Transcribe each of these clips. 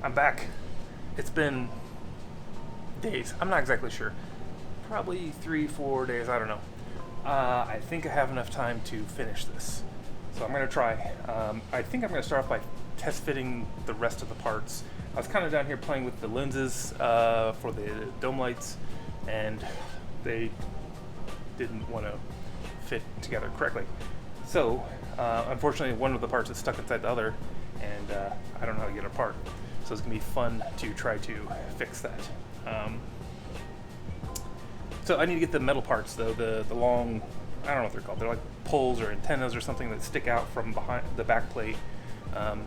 I'm back. It's been days. I'm not exactly sure. Probably 3-4 days. I don't know. I think I have enough time to finish this. So I'm going to try. I think I'm going to start off by test fitting the rest of the parts. I was kind of down here playing with the lenses for the dome lights, and they didn't want to fit together correctly. So, unfortunately, one of the parts is stuck inside the other, and I don't know how to get it apart. So it's going to be fun to try to fix that. So I need to get the metal parts, though, the long, I don't know what they're called. They're like poles or antennas or something that stick out from behind the back plate and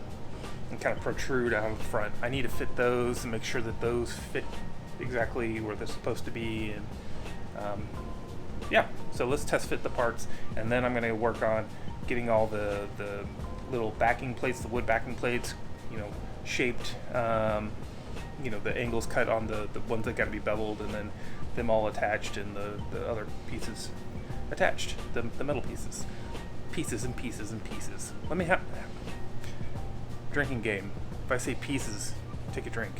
kind of protrude out of the front. I need to fit those and make sure that those fit exactly where they're supposed to be. And yeah, so let's test fit the parts, and then I'm going to work on getting all the little backing plates, the wood backing plates, shaped, the angles cut on the ones that got to be beveled, and then them all attached, and the other pieces attached, the metal pieces. Pieces and pieces and pieces. Let me have drinking game. If I say pieces, take a drink.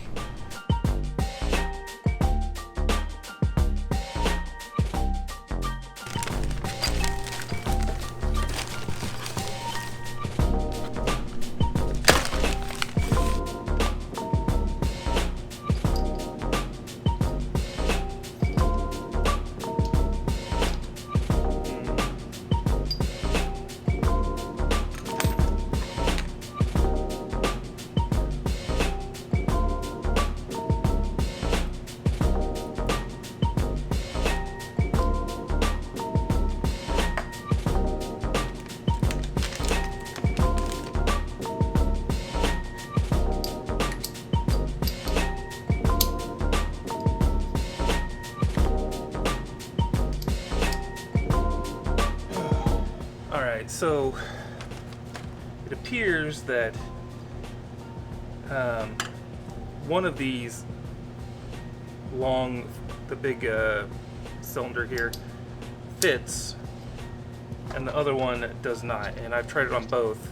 So it appears that one of these the big cylinder here fits, and the other one does not. And I've tried it on both.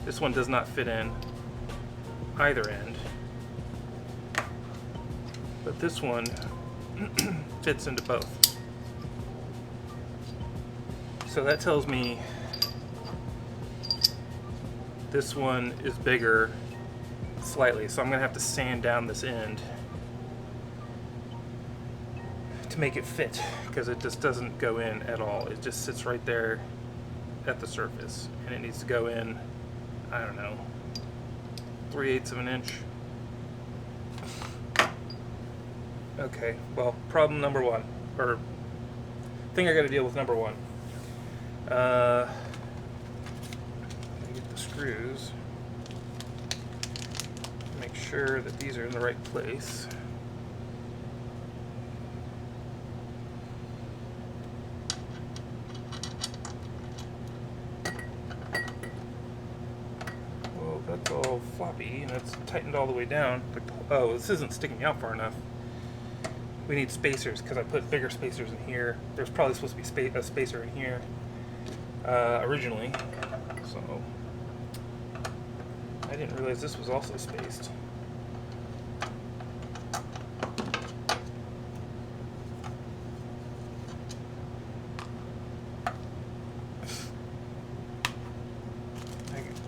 This one does not fit in either end, but this one fits into both. So that tells me this one is bigger slightly, so I'm going to have to sand down this end to make it fit, because it just doesn't go in at all. It just sits right there at the surface, and it needs to go in, I don't know, 3/8 of an inch. Okay, well, problem number one, or thing I got to deal with number one. Get the screws. Make sure that these are in the right place. Well, that's all floppy, and it's tightened all the way down. Oh, this isn't sticking out far enough. We need spacers, because I put bigger spacers in here. There's probably supposed to be a spacer in here. Originally, so I didn't realize this was also spaced.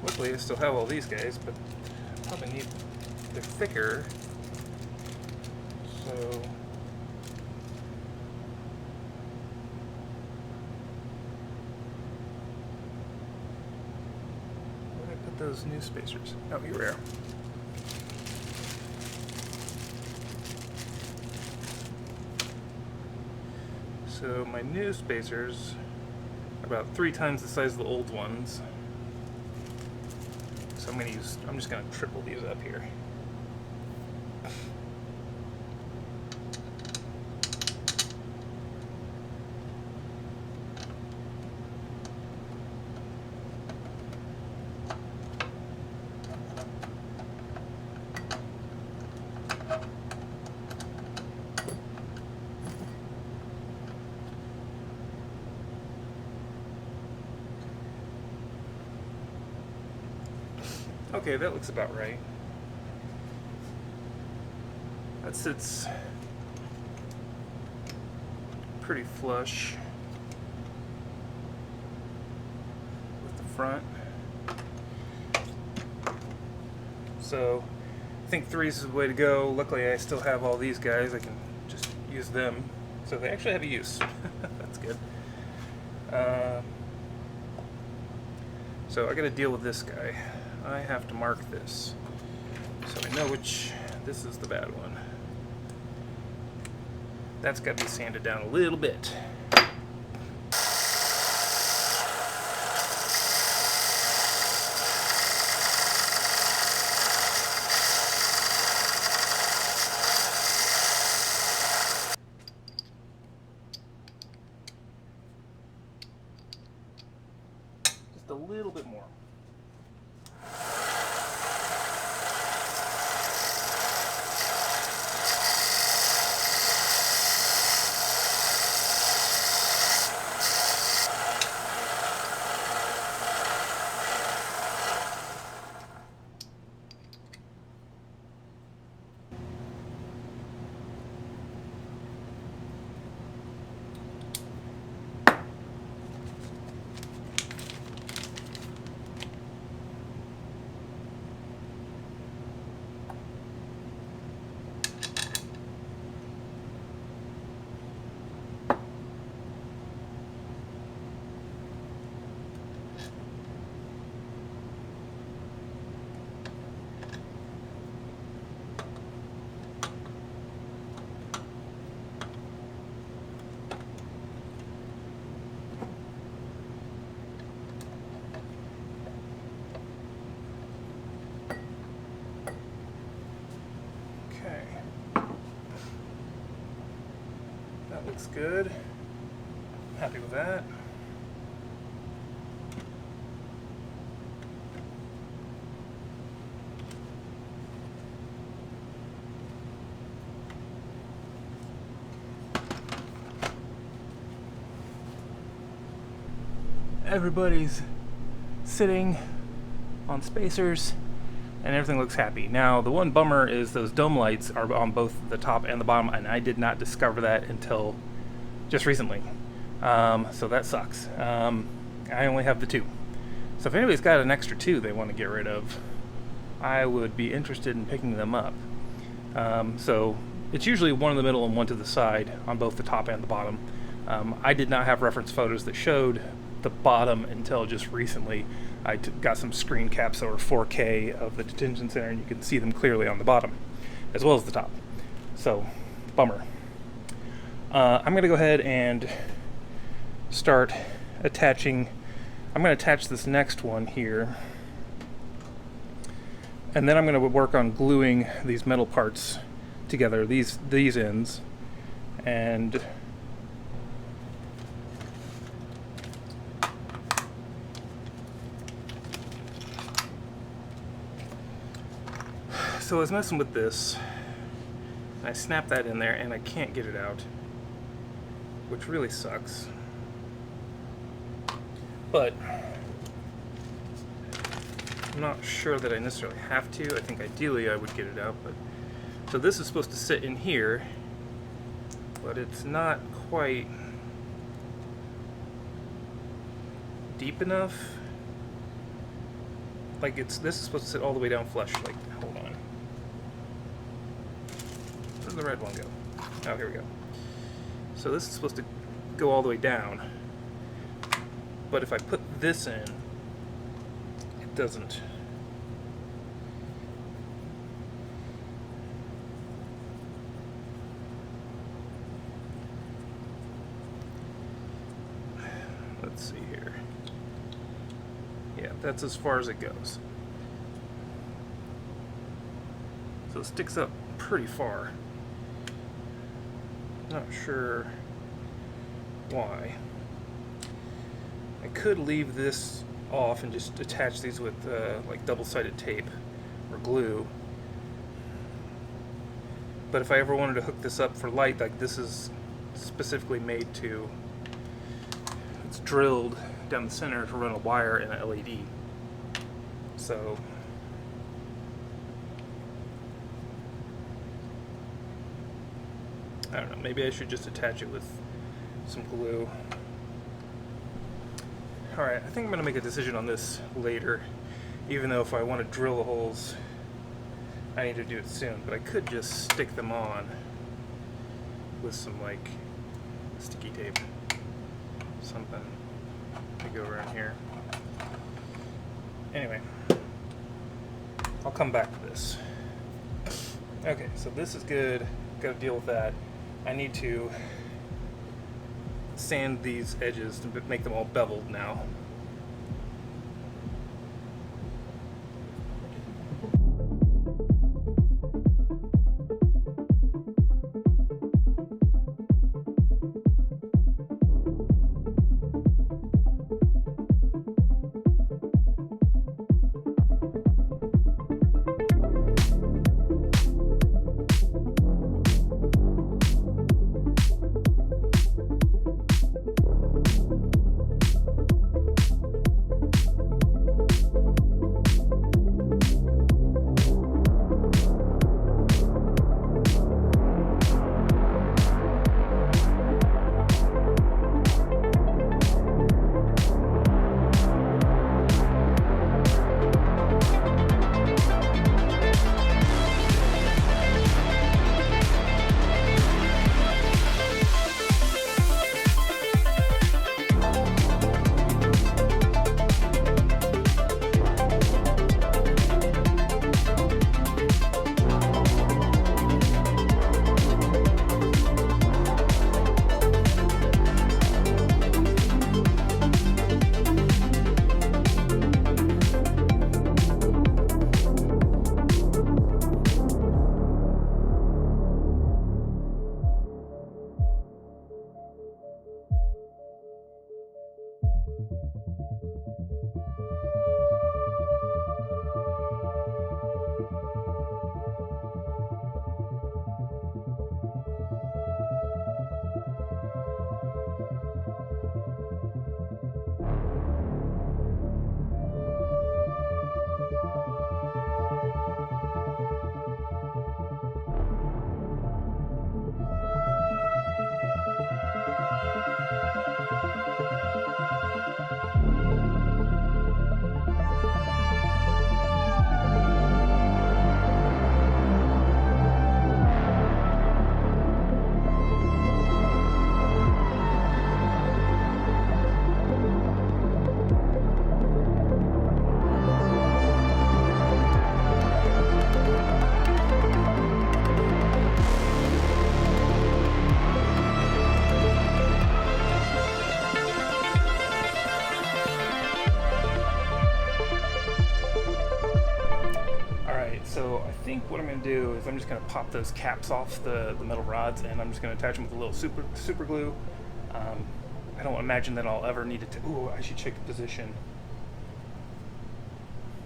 Luckily, I still have all these guys, but I probably need they're thicker. So. Those new spacers. Oh, here we are. So my new spacers are about 3 times the size of the old ones. So I'm just gonna triple these up here. Okay, that looks about right. That sits pretty flush with the front. So I think 3 is the way to go. Luckily I still have all these guys. I can just use them. So they actually have a use. That's good. So I gotta deal with this guy. I have to mark this. So I know which, this is the bad one. That's got to be sanded down a little bit. Just a little bit more. Looks good. Happy with that. Everybody's sitting on spacers and everything looks happy. Now the one bummer is those dome lights are on both the top and the bottom, and I did not discover that until just recently. So that sucks. I only have the 2. So if anybody's got an extra 2 they want to get rid of, I would be interested in picking them up. So it's usually one in the middle and one to the side on both the top and the bottom. I did not have reference photos that showed the bottom until just recently. I got some screen caps over 4K of the detention center, and you can see them clearly on the bottom as well as the top. So bummer. I'm going to go ahead and start attaching. I'm going to attach this next one here, and then I'm going to work on gluing these metal parts together, these ends, and so I was messing with this. I snapped that in there and I can't get it out, which really sucks. But I'm not sure that I necessarily have to. I think ideally I would get it out, but so this is supposed to sit in here, but it's not quite deep enough. Like this is supposed to sit all the way down flush. Like, hold on. Where did the red one go? Oh, here we go. So this is supposed to go all the way down, but if I put this in, it doesn't. Let's see here. Yeah, that's as far as it goes. So it sticks up pretty far. Not sure why. I could leave this off and just attach these with like double-sided tape or glue. But if I ever wanted to hook this up for light, like this is specifically made to, it's drilled down the center to run a wire and an LED. So I don't know, maybe I should just attach it with some glue. Alright, I think I'm going to make a decision on this later, even though if I want to drill the holes, I need to do it soon, but I could just stick them on with some, like, sticky tape, something to go around here. Anyway, I'll come back to this. Okay, so this is good, got to deal with that. I need to sand these edges to make them all beveled now. So I think what I'm going to do is I'm just going to pop those caps off the metal rods, and I'm just going to attach them with a little super glue. I don't imagine that I'll ever need to. Ooh, I should check the position.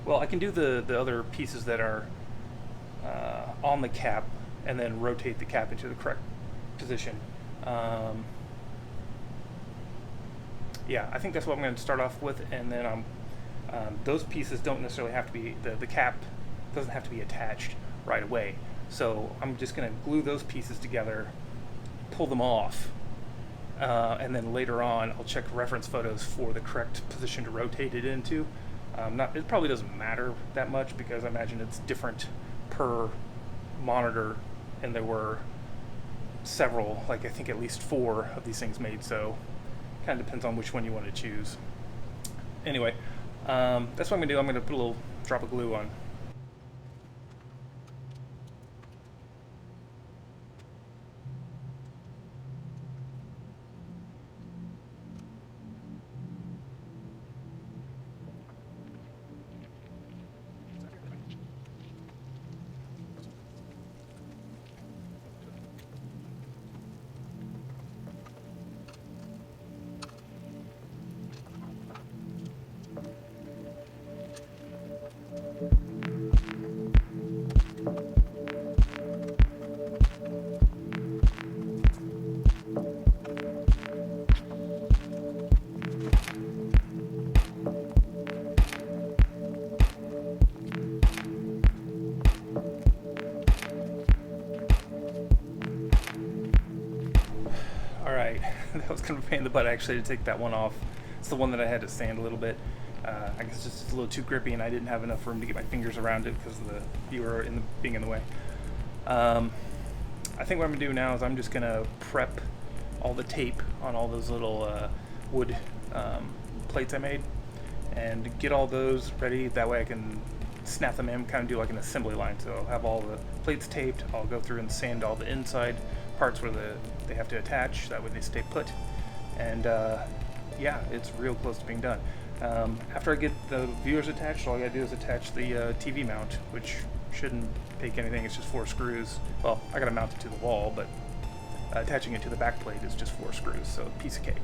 Well, I can do the other pieces that are on the cap, and then rotate the cap into the correct position. Yeah, I think that's what I'm going to start off with, and then those pieces don't necessarily have to be, the cap doesn't have to be attached right away. So I'm just going to glue those pieces together, pull them off, and then later on I'll check reference photos for the correct position to rotate it into. It probably doesn't matter that much because I imagine it's different per monitor, and there were several, like I think at least 4 of these things made, so kind of depends on which one you want to choose. Anyway, that's what I'm going to do. I'm going to put a little drop of glue on. right. That was kind of a pain in the butt actually to take that one off. It's the one that I had to sand a little bit. I guess just a little too grippy, and I didn't have enough room to get my fingers around it because of the viewer being in the way. I think what I'm going to do now is I'm just going to prep all the tape on all those little wood plates I made and get all those ready. That way I can snap them in, kind of do like an assembly line. So I'll have all the plates taped. I'll go through and sand all the inside parts where they have to attach. That way they stay put. And yeah, it's real close to being done. After I get the viewers attached, all I gotta do is attach the TV mount, which shouldn't take anything. It's just 4 screws. Well, I gotta mount it to the wall, but attaching it to the back plate is just 4 screws, so piece of cake.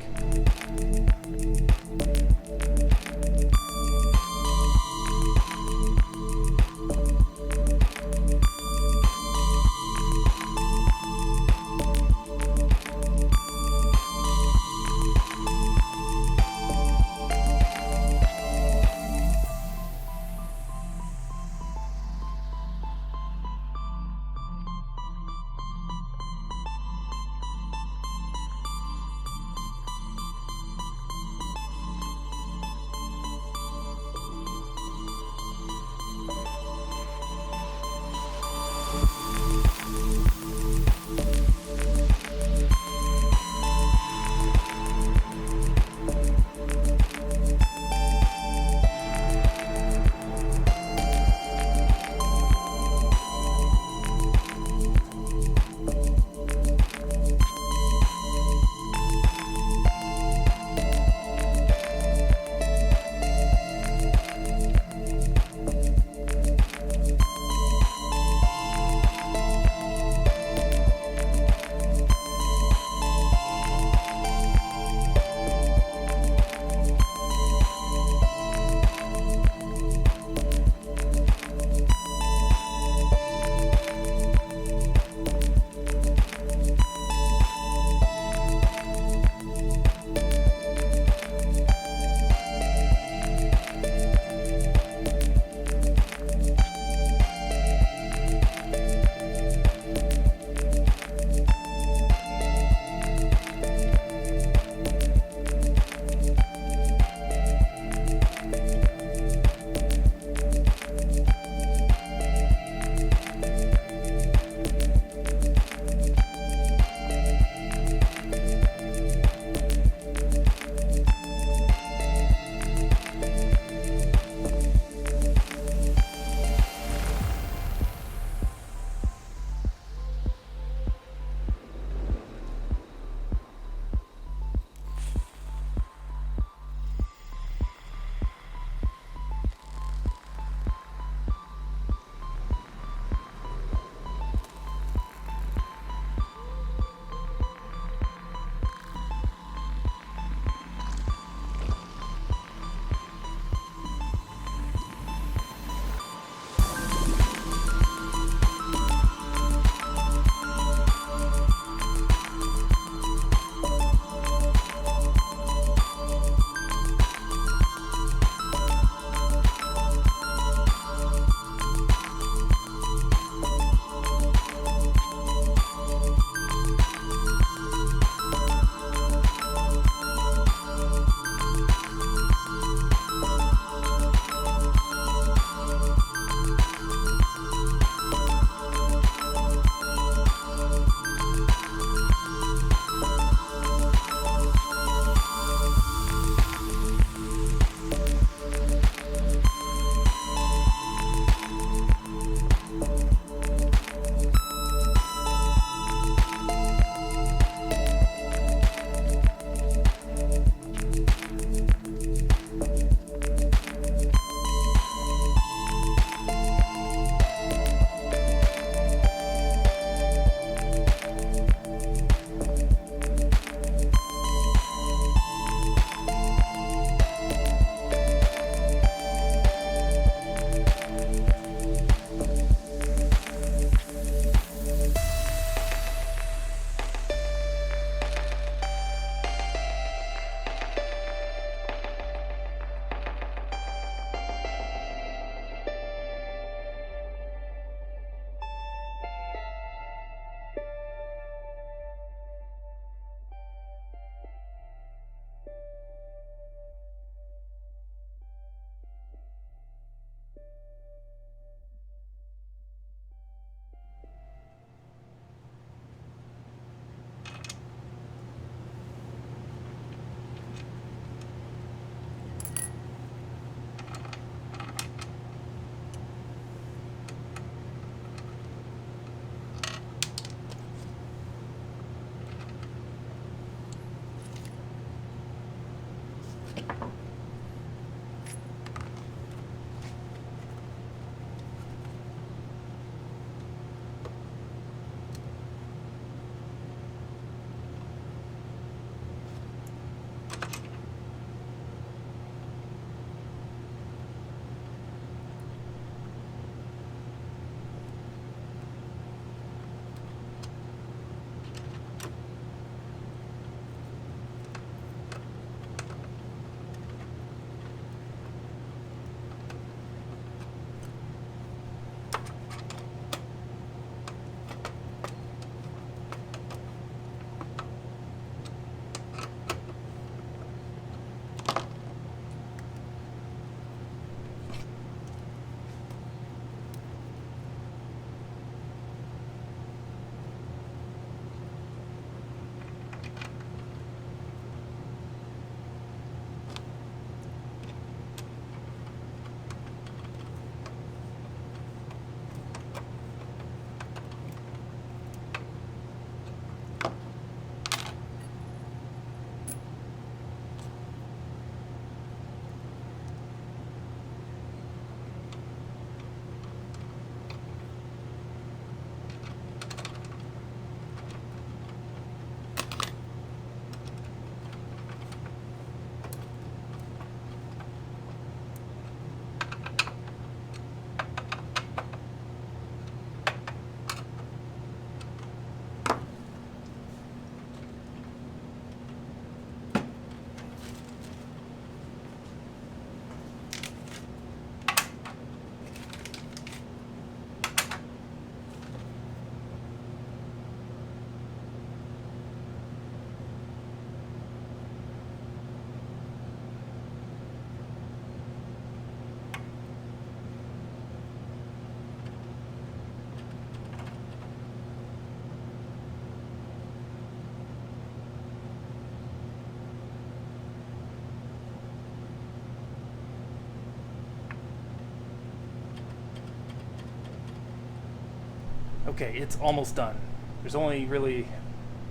Okay, it's almost done. There's only really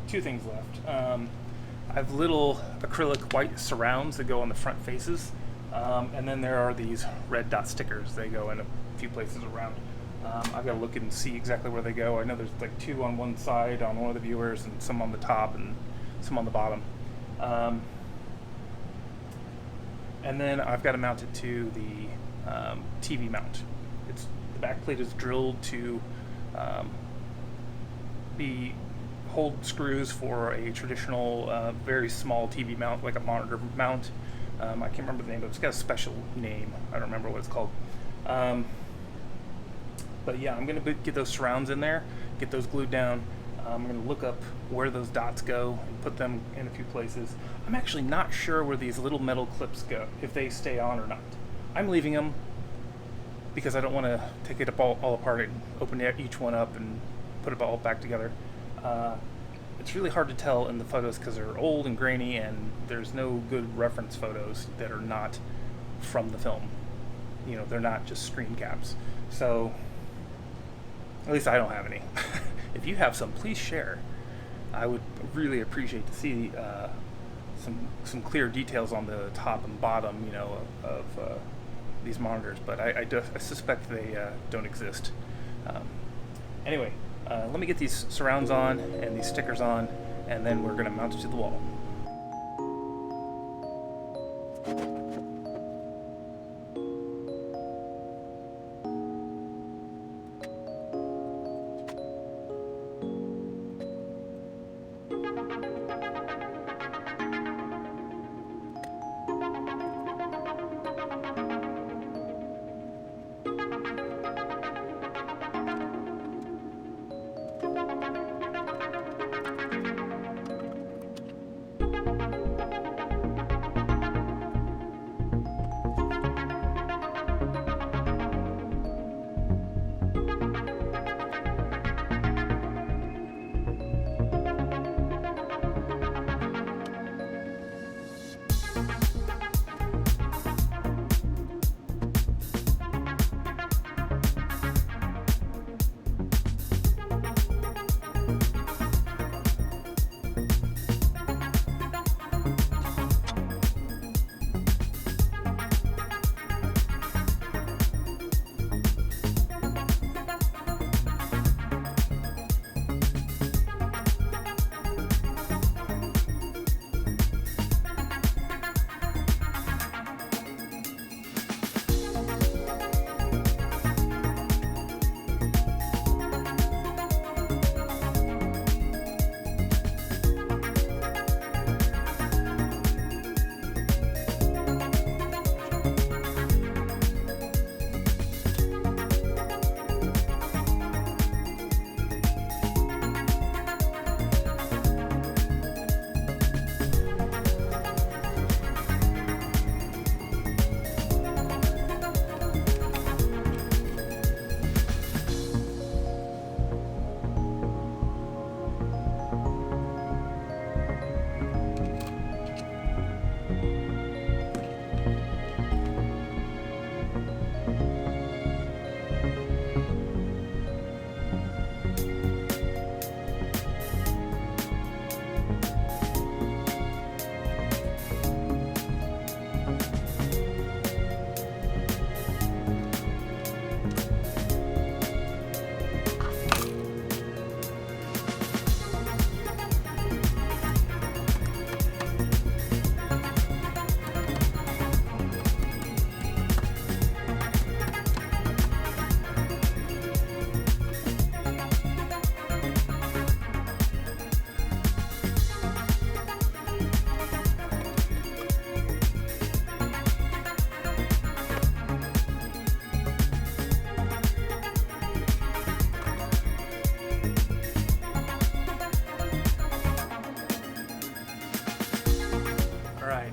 2 things left. I have little acrylic white surrounds that go on the front faces, and then there are these red dot stickers. They go in a few places around. I've got to look and see exactly where they go. I know there's like 2 on one side on one of the viewers, and some on the top and some on the bottom. And then I've got to mount it to the TV mount. The back plate is drilled to be hold screws for a traditional, very small TV mount, like a monitor mount. I can't remember the name of it. It's got a special name. I don't remember what it's called. But yeah, I'm going to get those surrounds in there, get those glued down. I'm going to look up where those dots go and put them in a few places. I'm actually not sure where these little metal clips go, if they stay on or not. I'm leaving them because I don't want to take it all apart and open each one up and put it all back together. It's really hard to tell in the photos because they're old and grainy, and there's no good reference photos that are not from the film. You know, they're not just screen caps. So, at least I don't have any. If you have some, please share. I would really appreciate to see some clear details on the top and bottom, you know, of these monitors. But I suspect they don't exist. Anyway, let me get these surrounds on and these stickers on, and then we're going to mount it to the wall.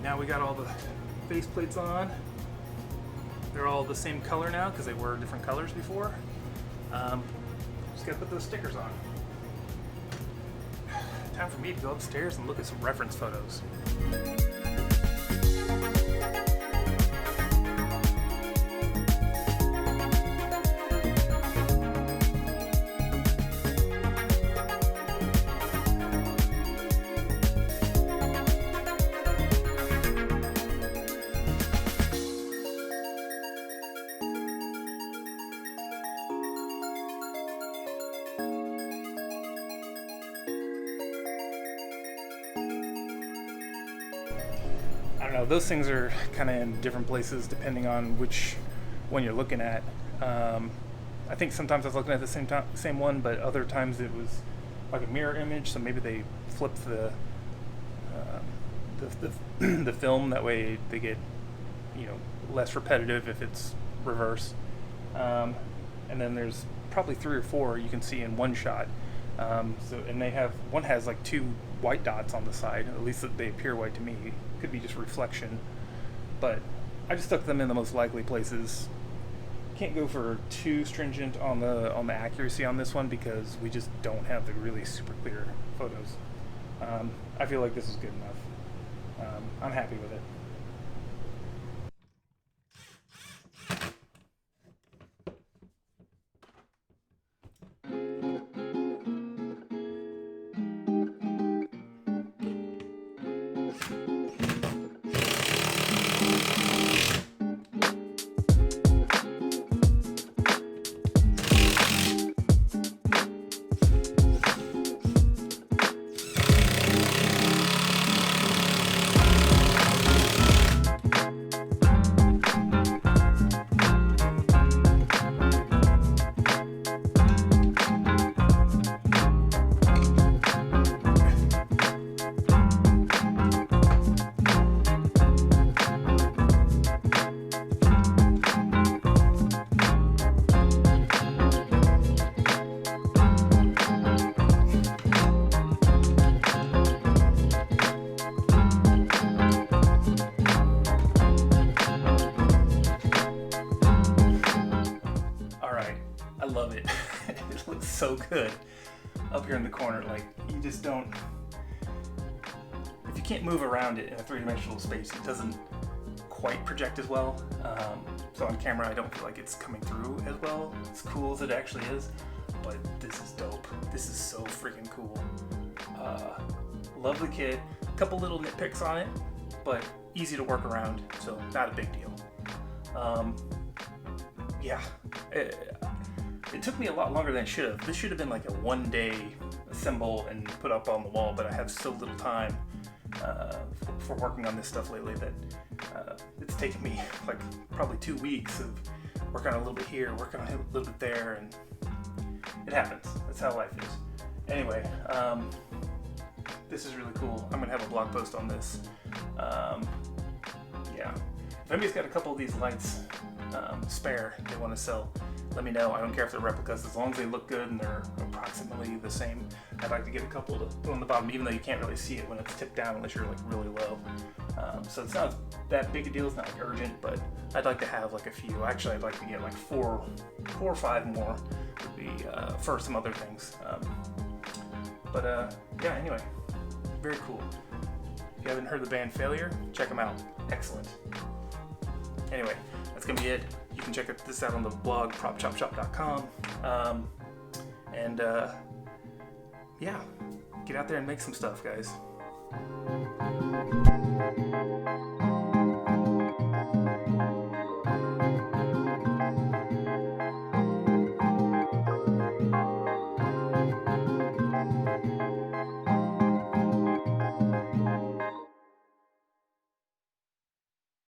Now we got all the face plates on. They're all the same color now because they were different colors before. Just gotta put those stickers on. Time for me to go upstairs and look at some reference photos. know. Those things are kind of in different places depending on which one you're looking at. I think sometimes I was looking at the same one, but other times it was like a mirror image. So maybe they flipped the film, that way they get, you know, less repetitive if it's reverse. And then there's probably 3 or 4 you can see in one shot. And they have, one has like 2 white dots on the side, at least they appear white to me. It could be just reflection, but I just stuck them in the most likely places. Can't go for too stringent on the accuracy on this one because we just don't have the really super clear photos. I feel like this is good enough. I'm happy with it. I love it. It looks so good up here in the corner. Like, you just don't, if you can't move around it in a 3-dimensional space, it doesn't quite project as well. So on camera, I don't feel like it's coming through as well, as cool as it actually is. But this is dope. This is so freaking cool. Love the kit. A couple little nitpicks on it, but easy to work around, so not a big deal. Yeah. It took me a lot longer than it should have. This should have been like a 1-day assemble and put up on the wall, but I have so little time for working on this stuff lately that it's taken me like probably 2 weeks of working on a little bit here, working on a little bit there, and it happens. That's how life is. Anyway, this is really cool. I'm gonna have a blog post on this. Yeah. If anybody's got a couple of these lights spare they want to sell, let me know. I don't care if they're replicas, as long as they look good and they're approximately the same. I'd like to get a couple to put on the bottom, even though you can't really see it when it's tipped down unless you're like really low. So it's not that big a deal, it's not like urgent, but I'd like to have like a few. Actually, I'd like to get like 4 or 5 more would be for some other things. Yeah, anyway, very cool. If you haven't heard the band Failure, check them out. Excellent. Anyway, that's gonna be it. You can check this out on the blog, propchopshop.com. Yeah, get out there and make some stuff, guys.